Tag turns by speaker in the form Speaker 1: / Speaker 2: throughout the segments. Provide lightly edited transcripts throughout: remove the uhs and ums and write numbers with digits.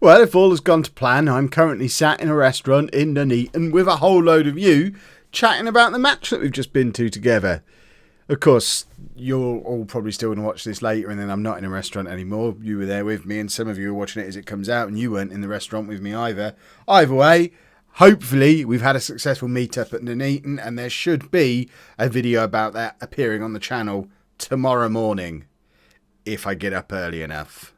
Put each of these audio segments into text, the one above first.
Speaker 1: Well, if all has gone to plan, I'm currently sat in a restaurant in Nuneaton with a whole load of you chatting about the match that we've just been to together. Of course, you're all probably still going to watch this later, and then I'm not in a restaurant anymore. You were there with me, and some of you are watching it as it comes out, and you weren't in the restaurant with me either. Either way, hopefully we've had a successful meet-up at Nuneaton, and there should be a video about that appearing on the channel tomorrow morning, if I get up early enough.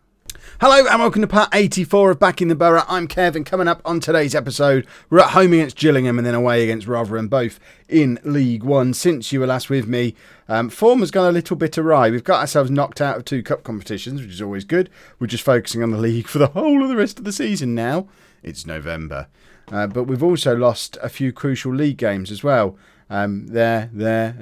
Speaker 1: Hello and welcome to part 84 of Backing the Boro. I'm Kevin. Coming up on today's episode, we're at home against Gillingham and then away against Rotherham, both in League One. Since you were last with me, form has gone a little bit awry. We've got ourselves knocked out of 2 cup competitions, which is always good. We're just focusing on the league for the whole of the rest of the season now. It's November. But we've also lost a few crucial league games as well. A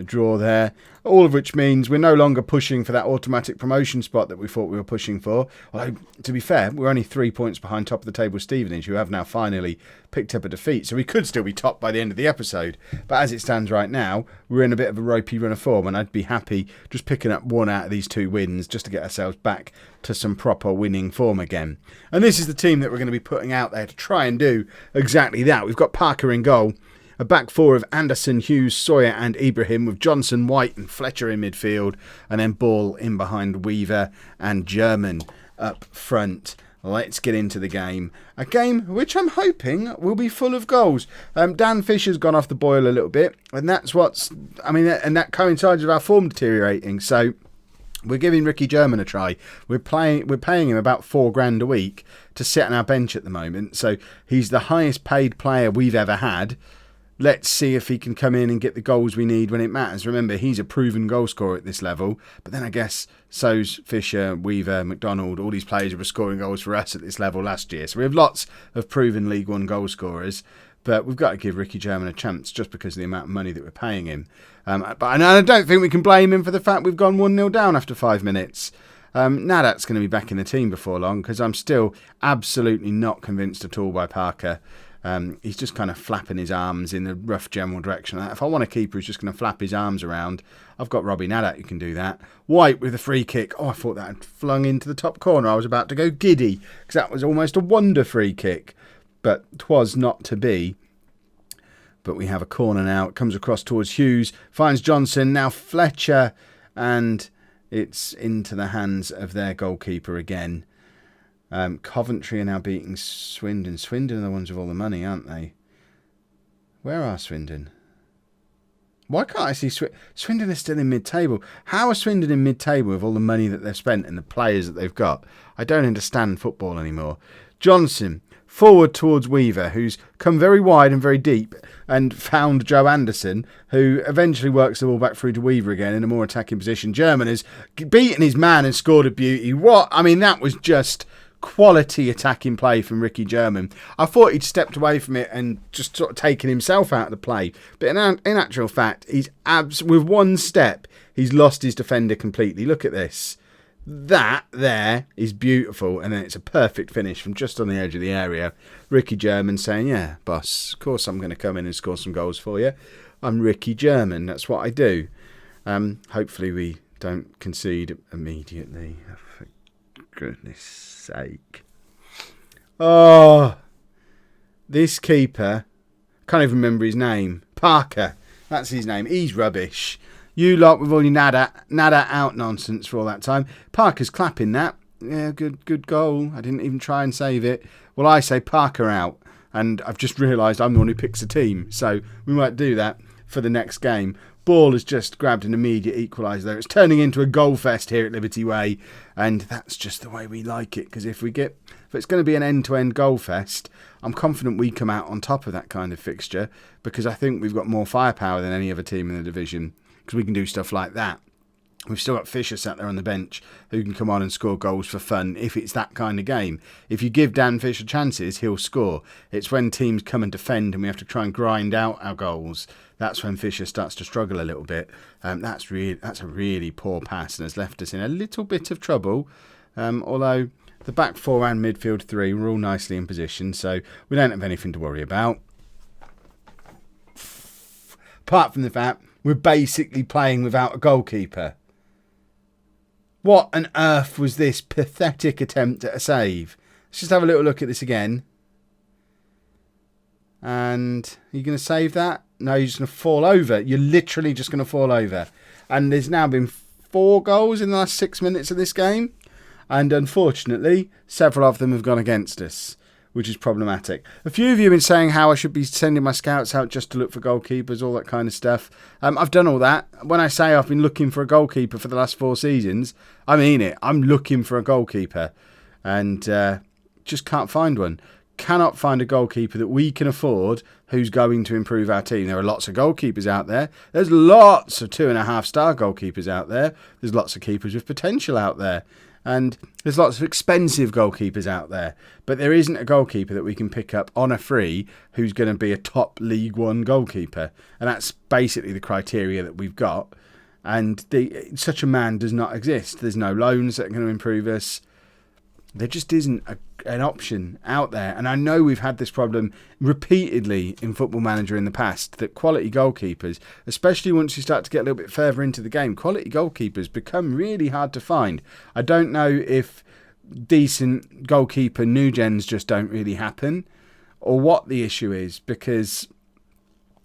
Speaker 1: draw there, all of which means we're no longer pushing for that automatic promotion spot that we thought we were pushing for. Although, to be fair, we're only 3 points behind top of the table Stevenage, who have now finally picked up a defeat, so we could still be top by the end of the episode. But as it stands right now, we're in a bit of a ropey run of form, and I'd be happy just picking up 1 out of these 2 wins just to get ourselves back to some proper winning form again. And this is the team that we're going to be putting out there to try and do exactly that. We've got Parker in goal. A back 4 of Anderson, Hughes, Sawyer and Ibrahim, with Johnson, White and Fletcher in midfield, and then Ball in behind Weaver and German up front. Let's get into the game. A game which I'm hoping will be full of goals. Dan Fisher's gone off the boil a little bit, and and that coincides with our form deteriorating. So we're giving Ricky German a try. We're paying him about $4,000 a week to sit on our bench at the moment. So he's the highest paid player we've ever had. Let's see if he can come in and get the goals we need when it matters. Remember, he's a proven goal scorer at this level. But then I guess so's Fisher, Weaver, McDonald, all these players were scoring goals for us at this level last year. So we have lots of proven League One goal scorers. But we've got to give Ricky German a chance just because of the amount of money that we're paying him. But I don't think we can blame him for the fact we've gone 1-0 down after 5 minutes. Nadat's going to be back in the team before long because I'm still absolutely not convinced at all by Parker. He's just kind of flapping his arms in the rough general direction. If I want a keeper who's just going to flap his arms around, I've got Robbie Nadat who can do that. White with a free kick. Oh, I thought that had flung into the top corner. I was about to go giddy because that was almost a wonder free kick. But 'twas not to be. But we have a corner now. It comes across towards Hughes. Finds Johnson. Now Fletcher. And it's into the hands of their goalkeeper again. Coventry are now beating Swindon. Swindon are the ones with all the money, aren't they? Where are Swindon? Why can't I see Swindon are still in mid-table? How are Swindon in mid-table with all the money that they've spent and the players that they've got? I don't understand football anymore. Johnson, forward towards Weaver, who's come very wide and very deep and found Joe Anderson, who eventually works the ball back through to Weaver again in a more attacking position. German has beaten his man and scored a beauty. That was just quality attacking play from Ricky German. I thought he'd stepped away from it and just sort of taken himself out of the play. But in actual fact, with one step, he's lost his defender completely. Look at this. That there is beautiful. And then it's a perfect finish from just on the edge of the area. Ricky German saying, yeah, boss, of course I'm going to come in and score some goals for you. I'm Ricky German. That's what I do. Hopefully we don't concede immediately. For goodness sake. Oh, this keeper, can't even remember his name. Parker, that's his name. He's rubbish. You lot with all your nada out nonsense for all that time. Parker's clapping that. Yeah, good goal. I didn't even try and save it. Well, I say Parker out, and I've just realised I'm the one who picks a team, so we might do that for the next game. Ball has just grabbed an immediate equaliser there. It's turning into a goal fest here at Liberty Way, and that's just the way we like it, because if it's going to be an end-to-end goal fest, I'm confident we come out on top of that kind of fixture, because I think we've got more firepower than any other team in the division, because we can do stuff like that. We've still got Fisher sat there on the bench who can come on and score goals for fun if it's that kind of game. If you give Dan Fisher chances, he'll score. It's when teams come and defend and we have to try and grind out our goals. That's when Fisher starts to struggle a little bit. That's a really poor pass and has left us in a little bit of trouble. Although the back 4 and midfield 3 were all nicely in position, so we don't have anything to worry about. Apart from the fact we're basically playing without a goalkeeper. What on earth was this pathetic attempt at a save? Let's just have a little look at this again. And are you going to save that? No, you're just going to fall over. You're literally just going to fall over. And there's now been 4 goals in the last 6 minutes of this game. And unfortunately, several of them have gone against us, which is problematic. A few of you have been saying how I should be sending my scouts out just to look for goalkeepers, all that kind of stuff. I've done all that. When I say I've been looking for a goalkeeper for the last 4 seasons, I mean it. I'm looking for a goalkeeper. And just can't find one. Cannot find a goalkeeper that we can afford who's going to improve our team. There are lots of goalkeepers out there. There's lots of 2.5-star goalkeepers out there. There's lots of keepers with potential out there. And there's lots of expensive goalkeepers out there. But there isn't a goalkeeper that we can pick up on a free who's going to be a top League One goalkeeper. And that's basically the criteria that we've got. And such a man does not exist. There's no loans that are going to improve us. There just isn't an option out there. And I know we've had this problem repeatedly in Football Manager in the past, that quality goalkeepers, especially once you start to get a little bit further into the game, quality goalkeepers become really hard to find. I don't know if decent goalkeeper new gens just don't really happen, or what the issue is, because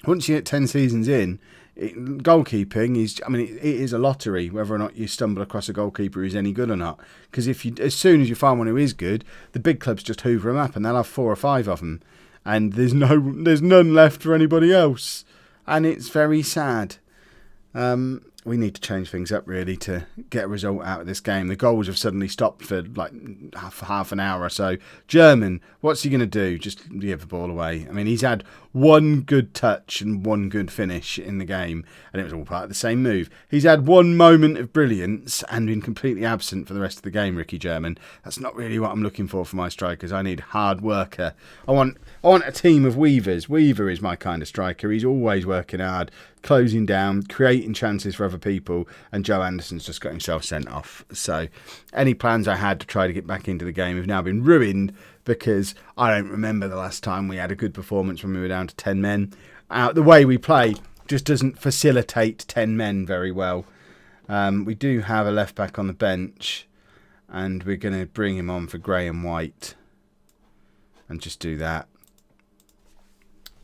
Speaker 1: once you get 10 seasons in, goalkeeping is, I mean, it is a lottery whether or not you stumble across a goalkeeper who's any good or not. Because as soon as you find one who is good, the big clubs just hoover them up, and they'll have 4 or 5 of them, and there's none left for anybody else, and it's very sad. We need to change things up really to get a result out of this game. The goals have suddenly stopped for like half an hour or so. German, what's he going to do? Just give the ball away. I mean, he's had 1 good touch and 1 good finish in the game, and it was all part of the same move. He's had 1 moment of brilliance and been completely absent for the rest of the game, Ricky German. That's not really what I'm looking for my strikers. I need hard worker. I want a team of Weavers. Weaver is my kind of striker. He's always working hard, closing down, creating chances for other people, and Joe Anderson's just got himself sent off. So any plans I had to try to get back into the game have now been ruined, because I don't remember the last time we had a good performance when we were down to 10 men. The way we play just doesn't facilitate 10 men very well. We do have a left back on the bench, and we're going to bring him on for Graham White and just do that.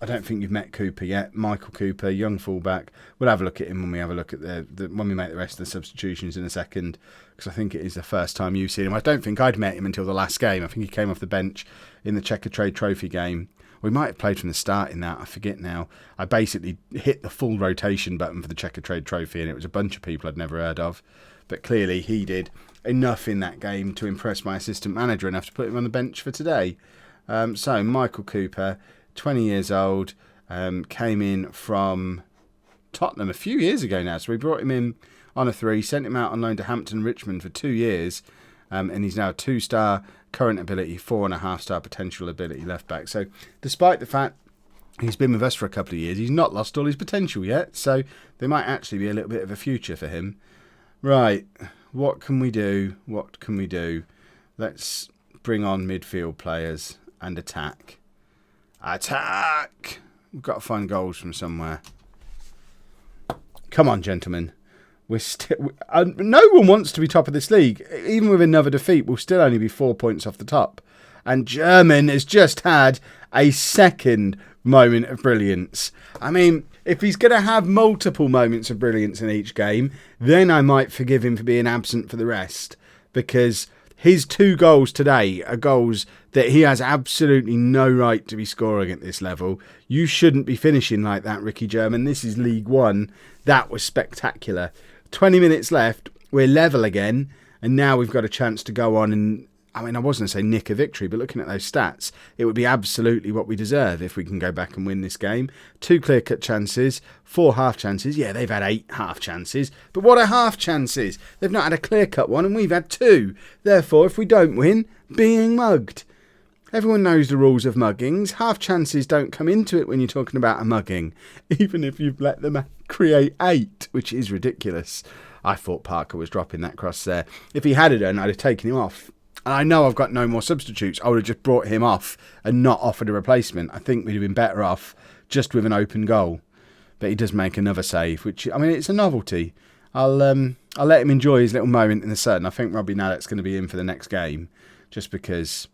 Speaker 1: I don't think you've met Cooper yet. Michael Cooper, young fullback. We'll have a look at him when we have a look at when we make the rest of the substitutions in a second, because I think it is the first time you've seen him. I don't think I'd met him until the last game. I think he came off the bench in the Checker Trade Trophy game. We might have played from the start in that. I forget now. I basically hit the full rotation button for the Checker Trade Trophy, and it was a bunch of people I'd never heard of. But clearly he did enough in that game to impress my assistant manager enough to put him on the bench for today. So Michael Cooper, 20 years old, came in from Tottenham a few years ago now. So we brought him in on a 3, sent him out on loan to Hampton and Richmond for 2 years, and he's now a 2-star current ability, 4.5-star potential ability left back. So despite the fact he's been with us for a couple of years, he's not lost all his potential yet. So there might actually be a little bit of a future for him. Right, what can we do? What can we do? Let's bring on midfield players and attack. Attack! We've got to find goals from somewhere. Come on, gentlemen. No one wants to be top of this league. Even with another defeat, we'll still only be 4 points off the top. And German has just had a second moment of brilliance. I mean, if he's going to have multiple moments of brilliance in each game, then I might forgive him for being absent for the rest. Because his 2 goals today are goals that he has absolutely no right to be scoring at this level. You shouldn't be finishing like that, Ricky German. This is League One. That was spectacular. 20 minutes left. We're level again. And now we've got a chance to go on and, I mean, I wasn't going to say nick a victory, but looking at those stats, it would be absolutely what we deserve if we can go back and win this game. 2 clear-cut chances, 4 half chances. Yeah, they've had 8 half chances. But what are half chances? They've not had a clear-cut one, and we've had 2. Therefore, if we don't win, being mugged. Everyone knows the rules of muggings. Half chances don't come into it when you're talking about a mugging, even if you've let them create 8, which is ridiculous. I thought Parker was dropping that cross there. If he had done, I'd have taken him off. And I know I've got no more substitutes. I would have just brought him off and not offered a replacement. I think we'd have been better off just with an open goal. But he does make another save, which, I mean, it's a novelty. I'll let him enjoy his little moment in the sun. I think Robbie Nallett's going to be in for the next game, just because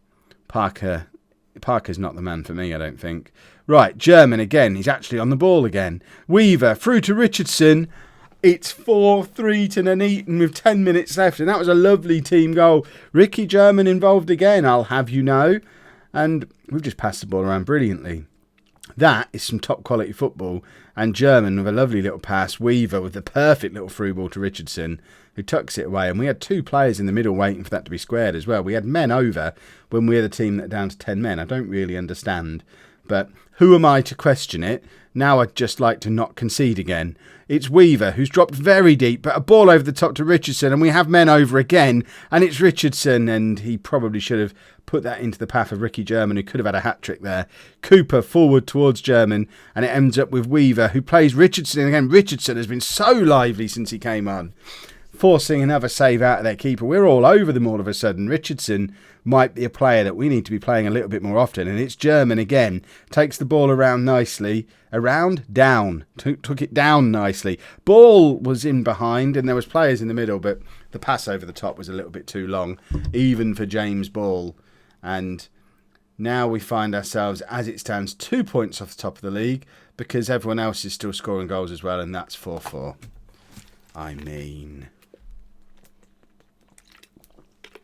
Speaker 1: Parker's not the man for me, I don't think. Right, German again. He's actually on the ball again. Weaver through to Richardson. It's 4-3 to Nuneaton with 10 minutes left, and that was a lovely team goal. Ricky German involved again, I'll have you know. And we've just passed the ball around brilliantly. That is some top quality football. And German with a lovely little pass. Weaver with the perfect little through ball to Richardson, who tucks it away. And we had 2 players in the middle waiting for that to be squared as well. We had men over when we're the team that are down to 10 men. I don't really understand. But who am I to question it? Now I'd just like to not concede again. It's Weaver who's dropped very deep, but a ball over the top to Richardson, and we have men over again, and it's Richardson, and he probably should have put that into the path of Ricky German, who could have had a hat-trick there. Cooper forward towards German, and it ends up with Weaver, who plays Richardson, and again, Richardson has been so lively since he came on, forcing another save out of their keeper. We're all over them all of a sudden. Richardson might be a player that we need to be playing a little bit more often, and it's German again. Takes the ball around nicely. Down. Took it down nicely. Ball was in behind, and there was players in the middle, but the pass over the top was a little bit too long, even for James Ball. And now we find ourselves, as it stands, 2 points off the top of the league, because everyone else is still scoring goals as well, and that's 4-4. I mean,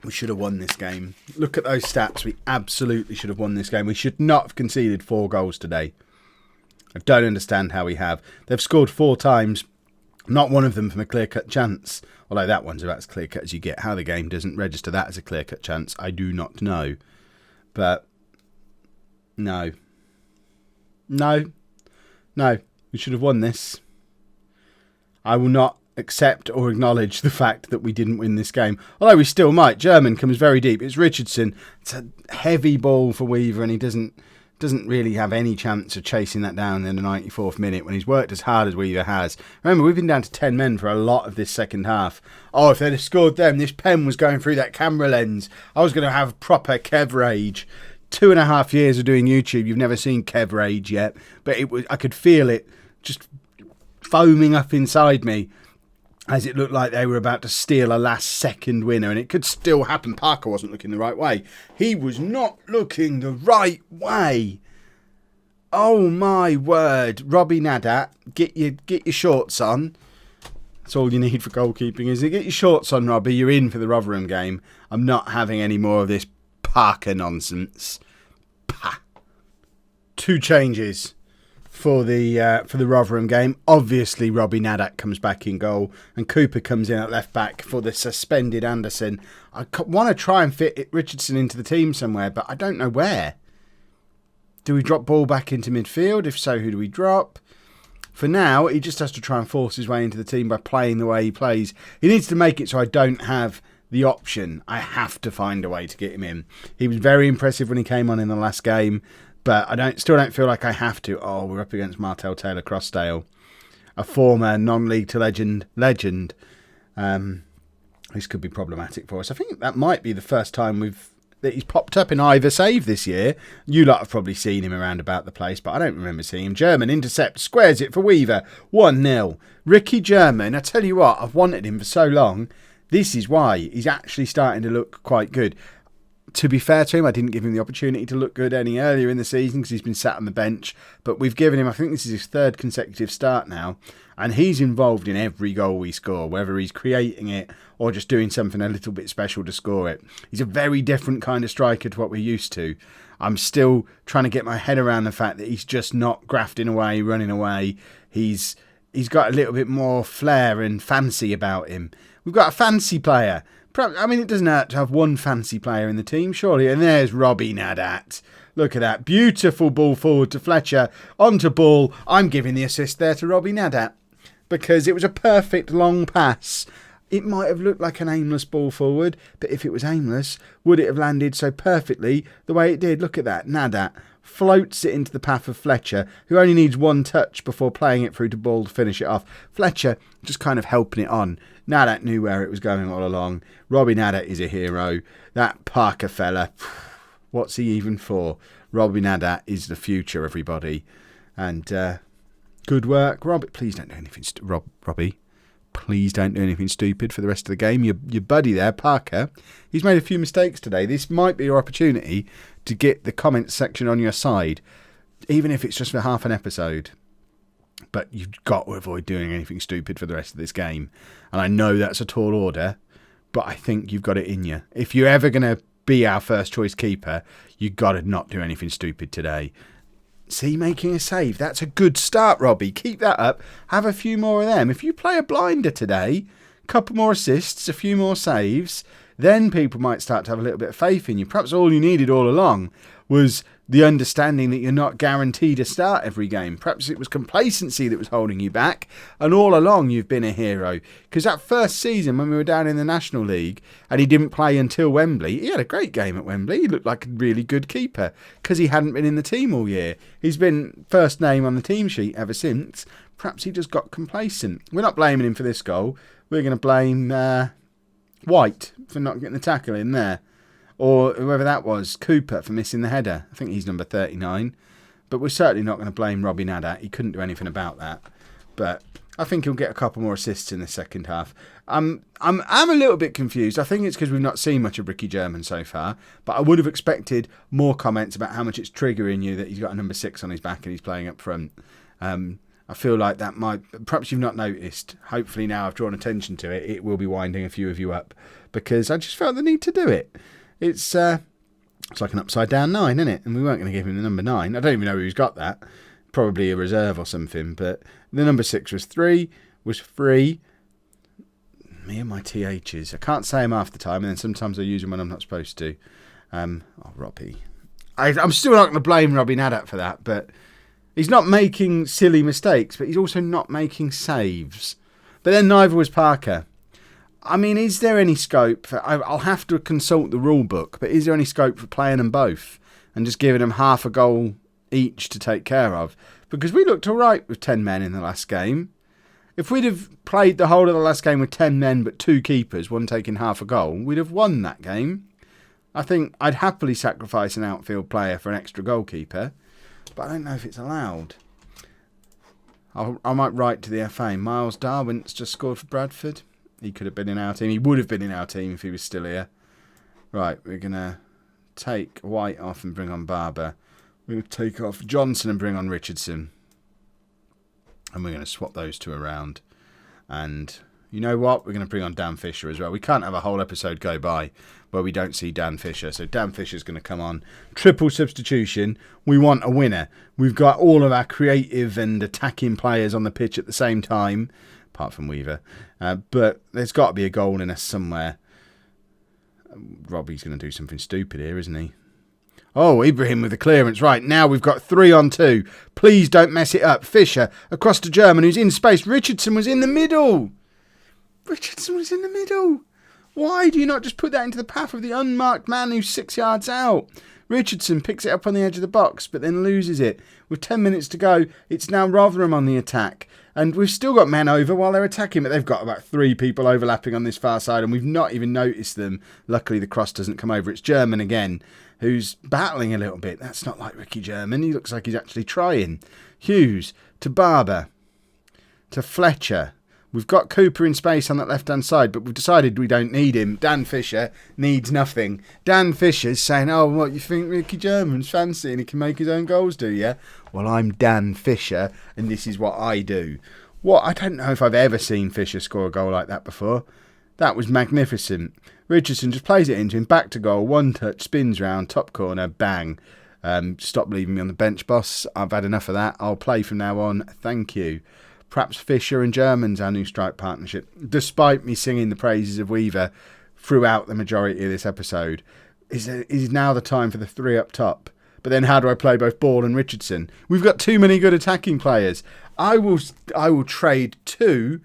Speaker 1: we should have won this game. Look at those stats. We absolutely should have won this game. We should not have conceded 4 goals today. I don't understand how we have. They've scored 4 times, not one of them from a clear-cut chance. Although that one's about as clear-cut as you get. How the game doesn't register that as a clear-cut chance, I do not know. But, no. We should have won this. I will not accept or acknowledge the fact that we didn't win this game. Although we still might. German comes very deep. It's Richardson. It's a heavy ball for Weaver, and he doesn't really have any chance of chasing that down in the 94th minute when he's worked as hard as Weaver has. Remember, we've been down to 10 men for a lot of this second half. Oh, if they'd have scored them, this pen was going through that camera lens. I was going to have proper Kev rage. 2.5 years of doing YouTube, you've never seen Kev rage yet, but I could feel it just foaming up inside me as it looked like they were about to steal a last-second winner, and it could still happen. Parker wasn't looking the right way. He was not looking the right way. Oh, my word. Robbie Nadat, get your shorts on. That's all you need for goalkeeping, is it? Get your shorts on, Robbie. You're in for the Rotherham game. I'm not having any more of this Parker nonsense. 2 changes for the Rotherham game. Obviously, Robbie Nadat comes back in goal, and Cooper comes in at left back for the suspended Anderson. I want to try and fit Richardson into the team somewhere, but I don't know where. Do we drop Ball back into midfield? If so, who do we drop? For now, he just has to try and force his way into the team by playing the way he plays. He needs to make it so I don't have the option. I have to find a way to get him in. He was very impressive when he came on in the last game, but I still don't feel like I have to. Oh, we're up against Martel Taylor Crossdale, a former non-league to legend. This could be problematic for us. I think that might be the first time that he's popped up in either save this year. You lot have probably seen him around about the place, but I don't remember seeing him. German intercept, squares it for Weaver. 1-0. Ricky German, I tell you what, I've wanted him for so long. This is why he's actually starting to look quite good. To be fair to him, I didn't give him the opportunity to look good any earlier in the season because he's been sat on the bench. But we've given him, I think this is his 3rd consecutive start now. And he's involved in every goal we score, whether he's creating it or just doing something a little bit special to score it. He's a very different kind of striker to what we're used to. I'm still trying to get my head around the fact that he's just not grafting away, running away. He's got a little bit more flair and fancy about him. We've got a fancy player. I mean, it doesn't hurt to have one fancy player in the team, surely. And there's Robbie Nadat. Look at that. Beautiful ball forward to Fletcher. Onto Ball. I'm giving the assist there to Robbie Nadat because it was a perfect long pass. It might have looked like an aimless ball forward, but if it was aimless, would it have landed so perfectly the way it did? Look at that. Nadat floats it into the path of Fletcher, who only needs one touch before playing it through to Ball to finish it off. Fletcher just kind of helping it on. Nadat knew where it was going all along. Robbie Nadat is a hero. That Parker fella, what's he even for? Robbie Nadat is the future, everybody. And good work. Robbie, please don't do anything. Robbie. please don't do anything stupid for the rest of the game. Your buddy there, Parker, he's made a few mistakes today. This might be your opportunity to get the comments section on your side, even if it's just for half an episode. But you've got to avoid doing anything stupid for the rest of this game. And I know that's a tall order, but I think you've got it in you. If you're ever going to be our first choice keeper, you've got to not do anything stupid today. See, making a save. That's a good start, Robbie. Keep that up. Have a few more of them. If you play a blinder today, a couple more assists, a few more saves, then people might start to have a little bit of faith in you. Perhaps all you needed all along was the understanding that you're not guaranteed to start every game. Perhaps it was complacency that was holding you back, and all along you've been a hero. Because that first season when we were down in the National League and he didn't play until Wembley, he had a great game at Wembley. He looked like a really good keeper because he hadn't been in the team all year. He's been first name on the team sheet ever since. Perhaps he just got complacent. We're not blaming him for this goal. We're going to blame White for not getting the tackle in there. Or whoever that was, Cooper, for missing the header. I think he's number 39. But we're certainly not going to blame Robbie Nadat. He couldn't do anything about that. But I think he'll get a couple more assists in the second half. I'm a little bit confused. I think it's because we've not seen much of Ricky German so far. But I would have expected more comments about how much it's triggering you that he's got a number 6 on his back and he's playing up front. I feel like that might... Perhaps you've not noticed. Hopefully now I've drawn attention to it. It will be winding a few of you up. Because I just felt the need to do it. It's like an upside down 9, isn't it? And we weren't going to give him the number 9. I don't even know who's got that. Probably a reserve or something. But the number 6 was 3. Me and my THs. I can't say them half the time, and then sometimes I use them when I'm not supposed to. Robbie. I'm still not going to blame Robbie Nadat for that, but he's not making silly mistakes, but he's also not making saves. But then neither was Parker. I mean, is there any scope for... I'll have to consult the rule book, but is there any scope for playing them both and just giving them half a goal each to take care of? Because we looked all right with 10 men in the last game. If we'd have played the whole of the last game with 10 men but 2 keepers, one taking half a goal, we'd have won that game. I think I'd happily sacrifice an outfield player for an extra goalkeeper, but I don't know if it's allowed. I might write to the FA. Miles Darwin's just scored for Bradford. He could have been in our team. He would have been in our team if he was still here. Right, we're going to take White off and bring on Barber. We're going to take off Johnson and bring on Richardson. And we're going to swap those two around. And you know what? We're going to bring on Dan Fisher as well. We can't have a whole episode go by where we don't see Dan Fisher. So Dan Fisher's going to come on. Triple substitution. We want a winner. We've got all of our creative and attacking players on the pitch at the same time. Apart from Weaver. But there's got to be a goal in us somewhere. Robbie's going to do something stupid here, isn't he? Oh, Ibrahim with the clearance. Right, now we've got 3 on 2. Please don't mess it up. Fisher across to German, who's in space. Richardson was in the middle. Why do you not just put that into the path of the unmarked man who's 6 yards out? Richardson picks it up on the edge of the box, but then loses it. With 10 minutes to go, it's now Rotherham on the attack. And we've still got men over while they're attacking, but they've got about 3 people overlapping on this far side, and we've not even noticed them. Luckily, the cross doesn't come over. It's German again, who's battling a little bit. That's not like Ricky German. He looks like he's actually trying. Hughes to Barber to Fletcher. We've got Cooper in space on that left-hand side, but we've decided we don't need him. Dan Fisher needs nothing. Dan Fisher's saying, oh, what, you think Ricky German's fancy and he can make his own goals, do you? Well, I'm Dan Fisher, and this is what I do. I don't know if I've ever seen Fisher score a goal like that before. That was magnificent. Richardson just plays it into him, back to goal, one touch, spins round, top corner, bang. Stop leaving me on the bench, boss. I've had enough of that. I'll play from now on. Thank you. Perhaps Fisher and German's our new strike partnership. Despite me singing the praises of Weaver throughout the majority of this episode, is now the time for the 3 up top. But then how do I play both Ball and Richardson? We've got too many good attacking players. I will trade two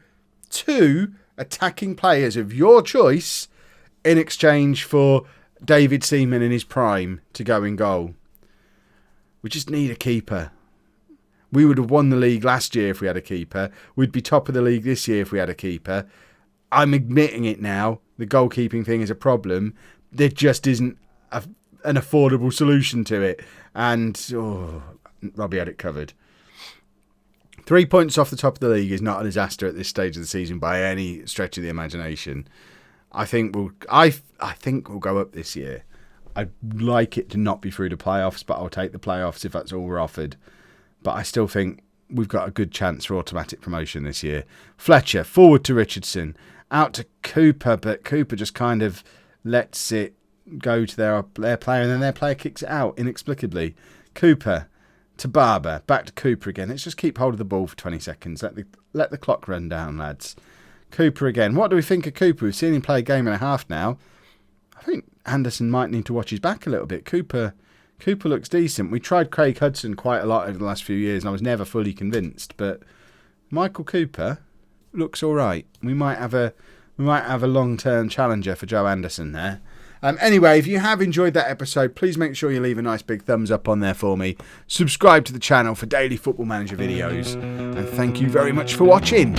Speaker 1: attacking players of your choice in exchange for David Seaman in his prime to go in goal. We just need a keeper. We would have won the league last year if we had a keeper. We'd be top of the league this year if we had a keeper. I'm admitting it now. The goalkeeping thing is a problem. There just isn't an affordable solution to it. And Robbie had it covered. 3 points off the top of the league is not a disaster at this stage of the season by any stretch of the imagination. I think we'll go up this year. I'd like it to not be through the playoffs, but I'll take the playoffs if that's all we're offered. But I still think we've got a good chance for automatic promotion this year. Fletcher, forward to Richardson, out to Cooper, but Cooper just kind of lets it go to their player, and then their player kicks it out inexplicably. Cooper to Barber, back to Cooper again. Let's just keep hold of the ball for 20 seconds. Let the clock run down, lads. Cooper again. What do we think of Cooper? We've seen him play a game and a half now. I think Anderson might need to watch his back a little bit. Cooper looks decent. We tried Craig Hudson quite a lot over the last few years, and I was never fully convinced. But Michael Cooper looks all right. We might have a long-term challenger for Joe Anderson there. Anyway, if you have enjoyed that episode, please make sure you leave a nice big thumbs up on there for me. Subscribe to the channel for daily Football Manager videos. And thank you very much for watching.